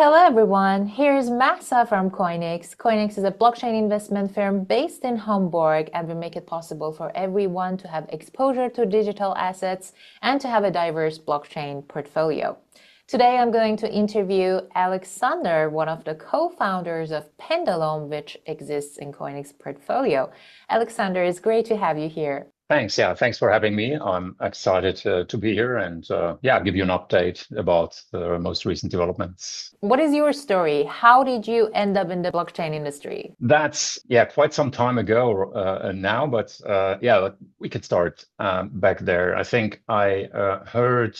Hello everyone, here's Massa from Coinix. Coinix is a blockchain investment firm based in Hamburg, and we make it possible for everyone to have exposure to digital assets and to have a diverse blockchain portfolio. Today I'm going to interview Alexander, one of the co-founders of Pendulum, which exists in Coinix portfolio. Alexander, it's great to have you here. Thanks. Yeah, thanks for having me. I'm excited to be here and give you an update about the most recent developments. What is your story? How did you end up in the blockchain industry? That's quite some time ago now, but we could start back there. I think I heard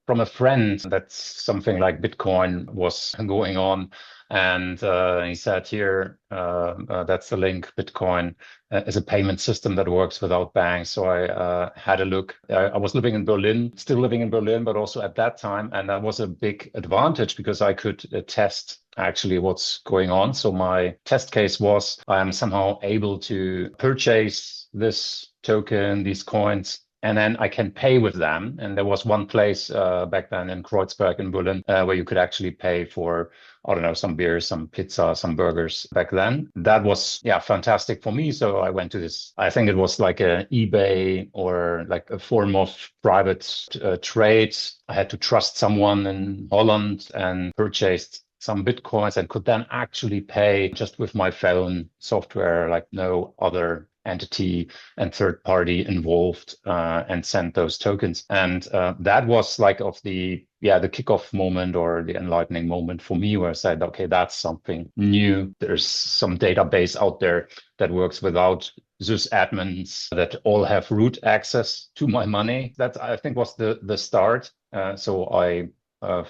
from a friend that something like Bitcoin was going on. And he said here, that's the link. Bitcoin is a payment system that works without banks. So I had a look. I was living in Berlin, still living in Berlin, but also at that time. And that was a big advantage because I could test actually what's going on. So my test case was I am somehow able to purchase this token, these coins, and then I can pay with them. And there was one place back then in Kreuzberg in Berlin where you could actually pay for, I don't know, some beers, some pizza, some burgers back then. That was, fantastic for me. So I went to this, I think it was like an eBay or like a form of private trade. I had to trust someone in Holland and purchased some Bitcoins and could then actually pay just with my phone software, like no other entity and third party involved, and sent those tokens. And that was like the kickoff moment or the enlightening moment for me, where I said, okay, that's something new. There's some database out there that works without sysadmins that all have root access to my money. That I think was the start. So I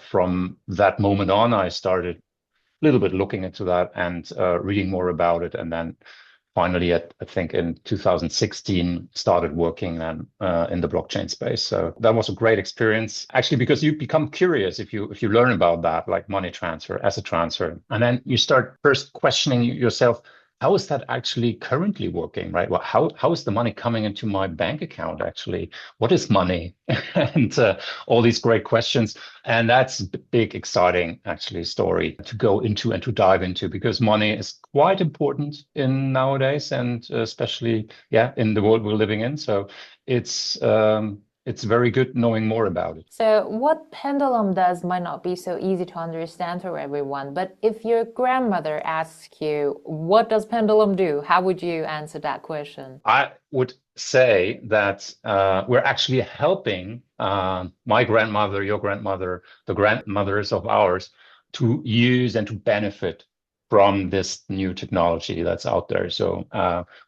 from that moment on, I started a little bit looking into that and reading more about it, and then finally, I think in 2016, started working then in the blockchain space. So that was a great experience, actually, because you become curious if you learn about that, like money transfer, asset transfer, and then you start first questioning yourself. How is that actually currently working, right? Well, how is the money coming into my bank account actually? What is money? And all these great questions. And that's a big, exciting actually story to go into and to dive into, because money is quite important in nowadays, and especially, in the world we're living in. So it's very good knowing more about it. So what Pendulum does might not be so easy to understand for everyone, but if your grandmother asks you, what does Pendulum do? How would you answer that question? I would say that we're actually helping my grandmother, your grandmother, the grandmothers of ours to use and to benefit from this new technology that's out there. So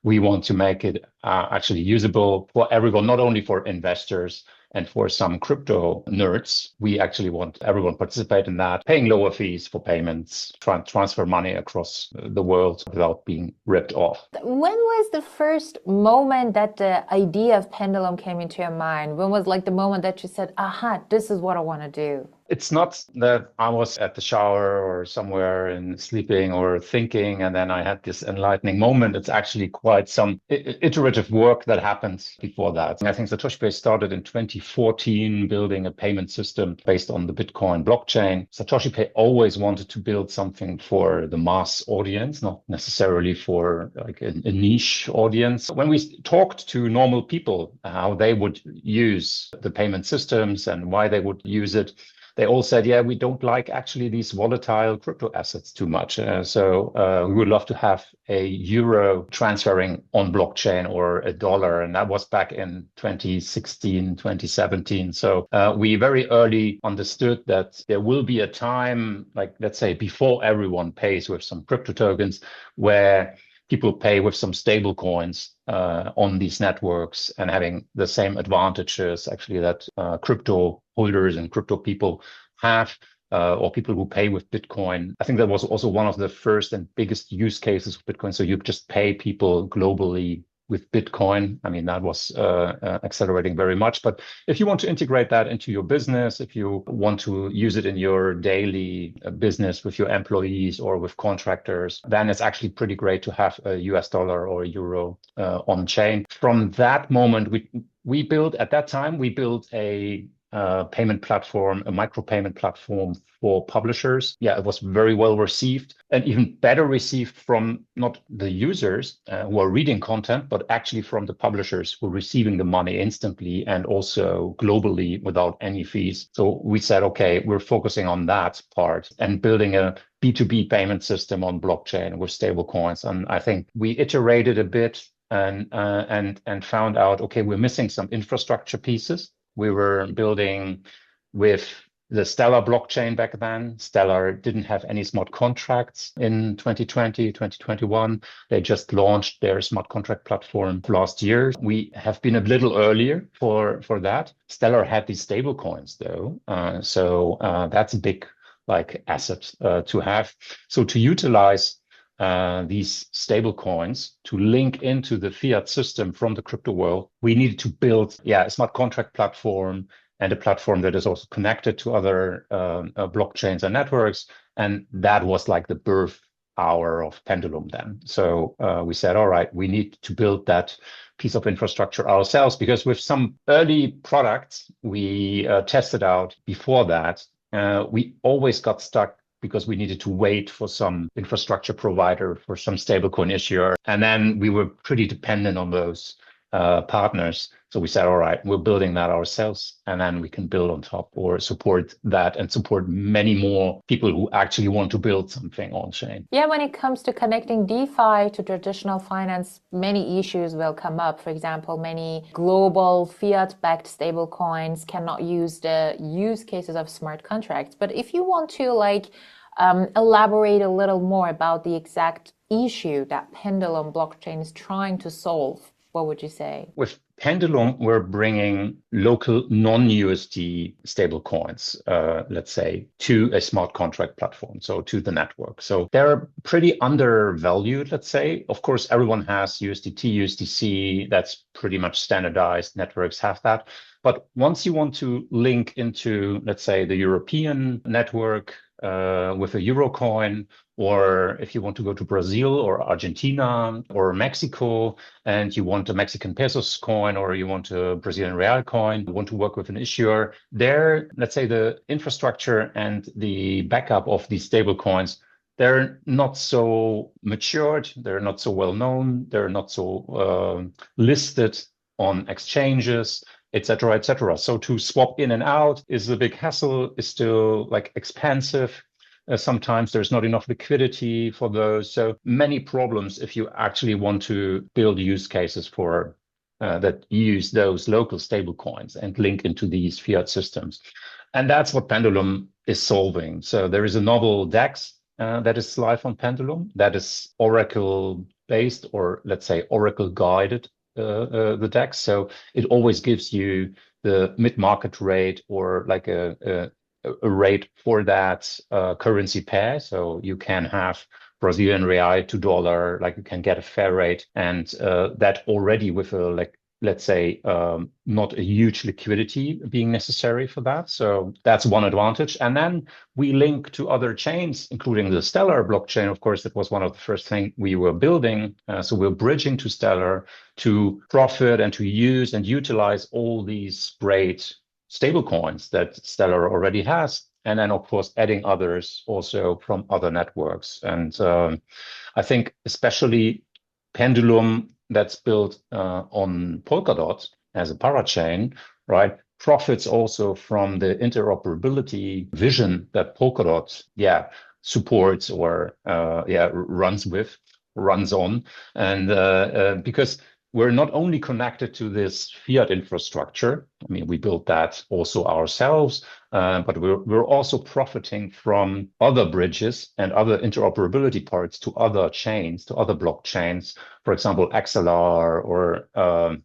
we want to make it actually usable for everyone, not only for investors and for some crypto nerds. We actually want everyone to participate in that, paying lower fees for payments, transfer money across the world without being ripped off. When was the first moment that the idea of Pendulum came into your mind? When was like the moment that you said, aha, this is what I want to do? It's not that I was at the shower or somewhere and sleeping or thinking, and then I had this enlightening moment. It's actually quite some iterative work that happened before that. And I think Satoshi started in 2014 building a payment system based on the Bitcoin blockchain. Satoshi Pay always wanted to build something for the mass audience, not necessarily for like a niche audience. When we talked to normal people, how they would use the payment systems and why they would use it, they all said, we don't like actually these volatile crypto assets too much. So we would love to have a euro transferring on blockchain or a dollar. And that was back in 2016, 2017. So we very early understood that there will be a time, like let's say before everyone pays with some crypto tokens, where people pay with some stable coins on these networks and having the same advantages actually that crypto holders and crypto people have, or people who pay with Bitcoin. I think that was also one of the first and biggest use cases of Bitcoin. So you just pay people globally with Bitcoin. I mean, that was accelerating very much. But if you want to integrate that into your business, if you want to use it in your daily business with your employees or with contractors, then it's actually pretty great to have a US dollar or a euro on chain. From that moment, we built, at that time, we built a payment platform, a micropayment platform for publishers. Yeah, it was very well received, and even better received from not the users who are reading content, but actually from the publishers who are receiving the money instantly and also globally without any fees. So we said, okay, we're focusing on that part and building a B2B payment system on blockchain with stable coins. And I think we iterated a bit and found out, okay, we're missing some infrastructure pieces. We were building with the Stellar blockchain back then. Stellar didn't have any smart contracts in 2020, 2021. They just launched their smart contract platform last year. We have been a little earlier for that. Stellar had these stable coins though. So that's a big asset to have. So to utilize these stable coins to link into the fiat system from the crypto world, we needed to build a smart contract platform and a platform that is also connected to other blockchains and networks. And that was like the birth hour of Pendulum then. So we said, all right, we need to build that piece of infrastructure ourselves, because with some early products we tested out before that, we always got stuck because we needed to wait for some infrastructure provider, for some stablecoin issuer. And then we were pretty dependent on those partners. So we said, all right, we're building that ourselves, and then we can build on top or support that and support many more people who actually want to build something on chain. Yeah, when it comes to connecting DeFi to traditional finance, many issues will come up. For example, many global fiat-backed stablecoins cannot use the use cases of smart contracts. But if you want to elaborate a little more about the exact issue that Pendulum blockchain is trying to solve, what would you say? With Pendulum, we're bringing local non-USD stable coins, let's say, to a smart contract platform, so to the network. So they're pretty undervalued, let's say. Of course, everyone has USDT, USDC. That's pretty much standardized. Networks have that. But once you want to link into, let's say, the European network with a euro coin, or if you want to go to Brazil or Argentina or Mexico and you want a Mexican pesos coin, or you want a Brazilian real coin, you want to work with an issuer, there, let's say the infrastructure and the backup of these stable coins, they're not so matured, they're not so well known, they're not so listed on exchanges, etc., etc. So to swap in and out is a big hassle, is still expensive. Sometimes there's not enough liquidity for those. So many problems if you actually want to build use cases for that use those local stable coins and link into these fiat systems. And that's what Pendulum is solving. So there is a novel DEX that is live on Pendulum that is Oracle based, or let's say Oracle guided the DEX. So it always gives you the mid-market rate, or a rate for that currency pair. So you can have Brazilian real to dollar, you can get a fair rate, and that already with a let's say not a huge liquidity being necessary for that. So that's one advantage. And then we link to other chains, including the Stellar blockchain. Of course, that was one of the first things we were building. So we're bridging to Stellar to profit and to use and utilize all these great stable coins that Stellar already has. And then, of course, adding others also from other networks. And I think especially Pendulum, that's built on Polkadot as a parachain, right, profits also from the interoperability vision that Polkadot, supports or runs on. And because we're not only connected to this fiat infrastructure, I mean, we built that also ourselves, but we're also profiting from other bridges and other interoperability parts to other chains, to other blockchains. For example, XLR or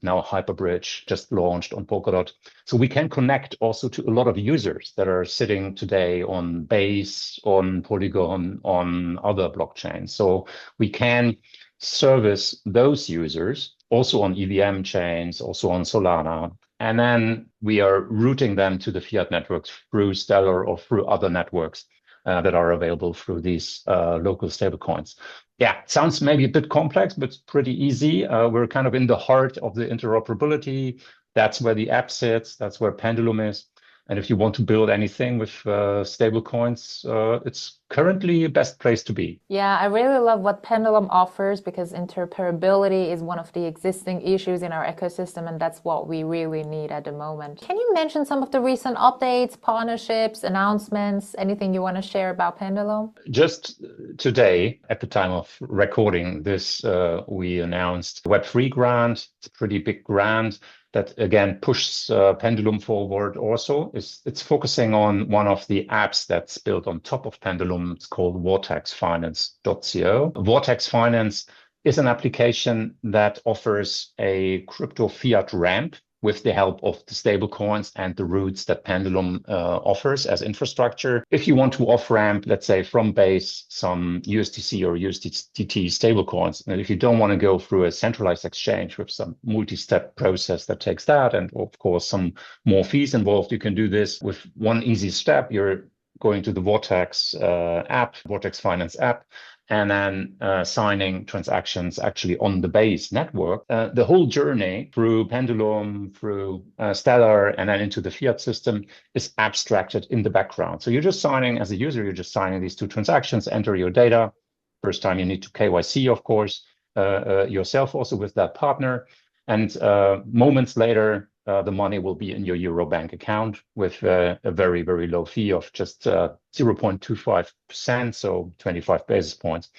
now Hyperbridge just launched on Polkadot. So we can connect also to a lot of users that are sitting today on Base, on Polygon, on other blockchains. So we can service those users also on EVM chains, also on Solana. And then we are routing them to the fiat networks through Stellar or through other networks that are available through these local stablecoins. Yeah, sounds maybe a bit complex, but it's pretty easy. We're kind of in the heart of the interoperability. That's where the app sits. That's where Pendulum is. And if you want to build anything with stable coins, it's currently the best place to be. Yeah, I really love what Pendulum offers because interoperability is one of the existing issues in our ecosystem, and that's what we really need at the moment. Can you mention some of the recent updates, partnerships, announcements, anything you want to share about Pendulum? Just today, at the time of recording this, we announced Web3 grant. It's a pretty big grant that again pushes Pendulum forward. Also, it's focusing on one of the apps that's built on top of Pendulum. It's called vortexfinance.co. Vortex Finance is an application that offers a crypto fiat ramp with the help of the stable coins and the routes that Pendulum offers as infrastructure. If you want to off-ramp, let's say from Base, some USDC or USDT stable coins, and if you don't want to go through a centralized exchange with some multi-step process that takes that, and of course some more fees involved, you can do this with one easy step. You're going to the Vortex app, Vortex Finance app, and then signing transactions actually on the Base network. The whole journey through Pendulum, through Stellar, and then into the fiat system is abstracted in the background. So you're just signing, as a user, you're just signing these two transactions, enter your data. First time you need to KYC, of course, yourself also with that partner. And moments later, the money will be in your Euro bank account with a very, very low fee of just 0.25%, so 25 basis points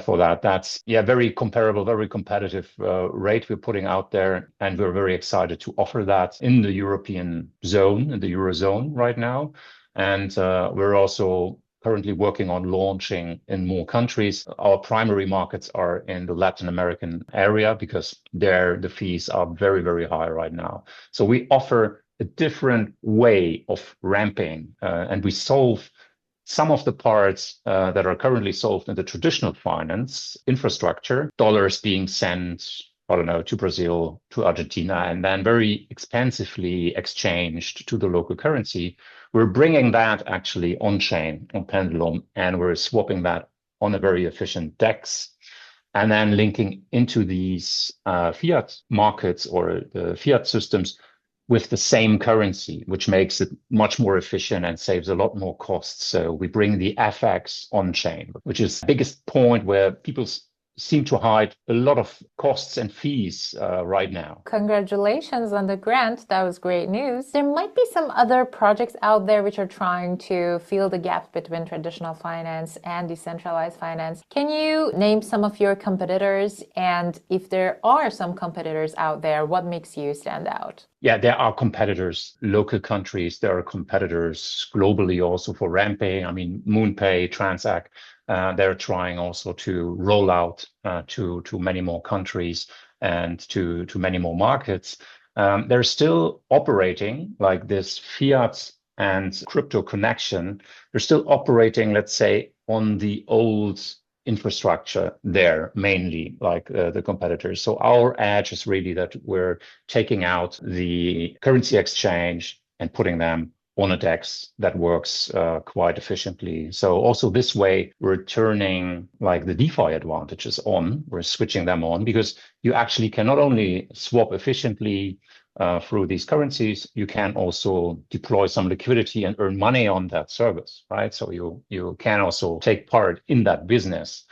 for that. That's very comparable, very competitive rate we're putting out there. And we're very excited to offer that in the European zone, in the Eurozone right now. And we're also currently working on launching in more countries. Our primary markets are in the Latin American area because there the fees are very, very high right now. So we offer a different way of ramping and we solve some of the parts that are currently solved in the traditional finance infrastructure, dollars being sent, I don't know, to Brazil, to Argentina, and then very expensively exchanged to the local currency. We're bringing that actually on-chain, on Pendulum, and we're swapping that on a very efficient DEX, and then linking into these fiat markets or the fiat systems with the same currency, which makes it much more efficient and saves a lot more costs. So we bring the FX on-chain, which is the biggest point where people seem to hide a lot of costs and fees right now. Congratulations on the grant. That was great news. There might be some other projects out there which are trying to fill the gap between traditional finance and decentralized finance. Can you name some of your competitors? And if there are some competitors out there, what makes you stand out? Yeah, there are competitors, local countries. There are competitors globally also for ramping. I mean, MoonPay, Transact, they're trying also to roll out to many more countries and to many more markets. They're still operating like this fiat and crypto connection. They're still operating, let's say, on the old infrastructure there, mainly like the competitors. So our edge is really that we're taking out the currency exchange and putting them on a DEX that works quite efficiently. So also this way, we're turning like the DeFi advantages on, we're switching them on because you actually can not only swap efficiently through these currencies, you can also deploy some liquidity and earn money on that service, right? So you can also take part in that business,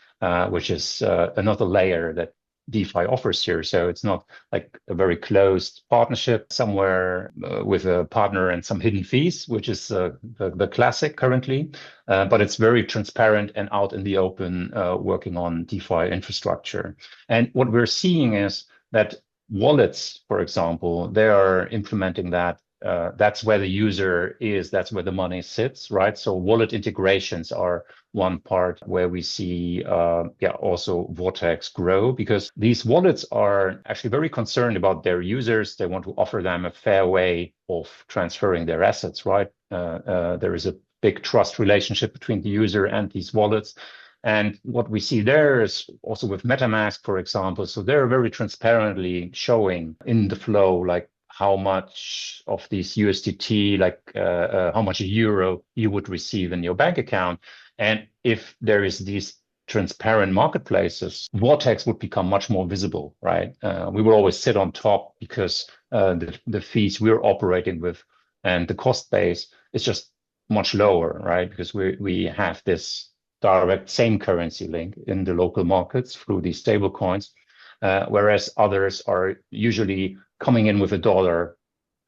which is another layer that DeFi offers here. So it's not like a very closed partnership somewhere with a partner and some hidden fees, which is the classic currently, but it's very transparent and out in the open, working on DeFi infrastructure. And what we're seeing is that wallets, for example, they are implementing that. That's where the user is, that's where the money sits, right? So wallet integrations are one part where we see also Vortex grow because these wallets are actually very concerned about their users. They want to offer them a fair way of transferring their assets, right? There is a big trust relationship between the user and these wallets. And what we see there is also with MetaMask, for example. So they're very transparently showing in the flow, like how much of these USDT, like how much euro you would receive in your bank account. And if there is these transparent marketplaces, Vortex would become much more visible, right? We will always sit on top because the fees we're operating with and the cost base is just much lower, right? Because we have this direct same currency link in the local markets through these stable coins, whereas others are usually coming in with a dollar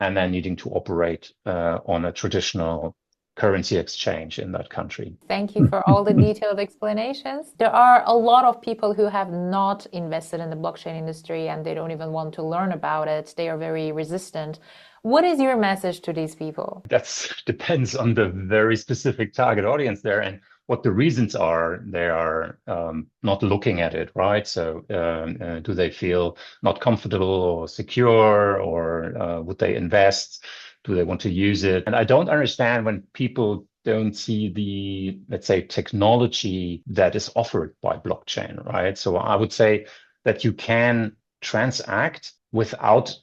and then needing to operate on a traditional currency exchange in that country. Thank you for all the detailed explanations. There are a lot of people who have not invested in the blockchain industry and they don't even want to learn about it. They are very resistant. What is your message to these people? That depends on the very specific target audience there and what the reasons are. They are not looking at it, right? So do they feel not comfortable or secure, or would they invest? Do they want to use it? And I don't understand when people don't see the, let's say, technology that is offered by blockchain, right? So I would say that you can transact without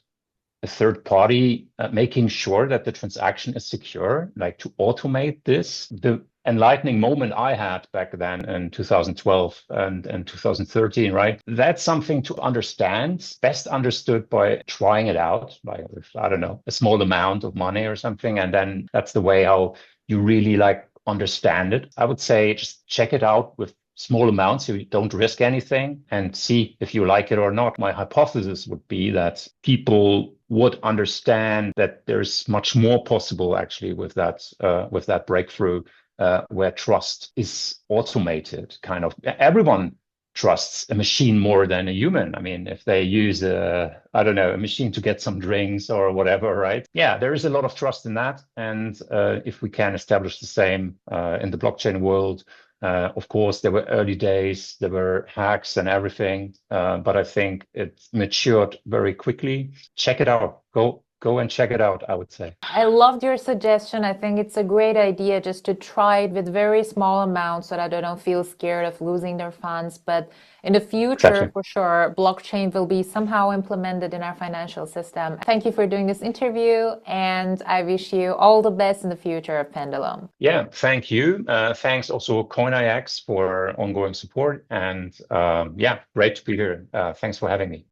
a third party making sure that the transaction is secure, like to automate this. The enlightening moment I had back then in 2012 and 2013, right? That's something to understand, best understood by trying it out, like with, I don't know, a small amount of money or something. And then that's the way how you really like understand it. I would say just check it out with small amounts so you don't risk anything and see if you like it or not. My hypothesis would be that people would understand that there's much more possible actually with that breakthrough where trust is automated. Kind of everyone trusts a machine more than a human. I mean, if they use I don't know, a machine to get some drinks or whatever, right? Yeah, there is a lot of trust in that. And if we can establish the same in the blockchain world, of course, there were early days, there were hacks and everything, but I think it matured very quickly. Check it out. Go and check it out, I would say. I loved your suggestion. I think it's a great idea just to try it with very small amounts so that they don't feel scared of losing their funds. But in the future, Exactly. for sure, blockchain will be somehow implemented in our financial system. Thank you for doing this interview, and I wish you all the best in the future of Pendulum. Yeah, thank you. Thanks also CoinIX for ongoing support. And yeah, great to be here. Thanks for having me.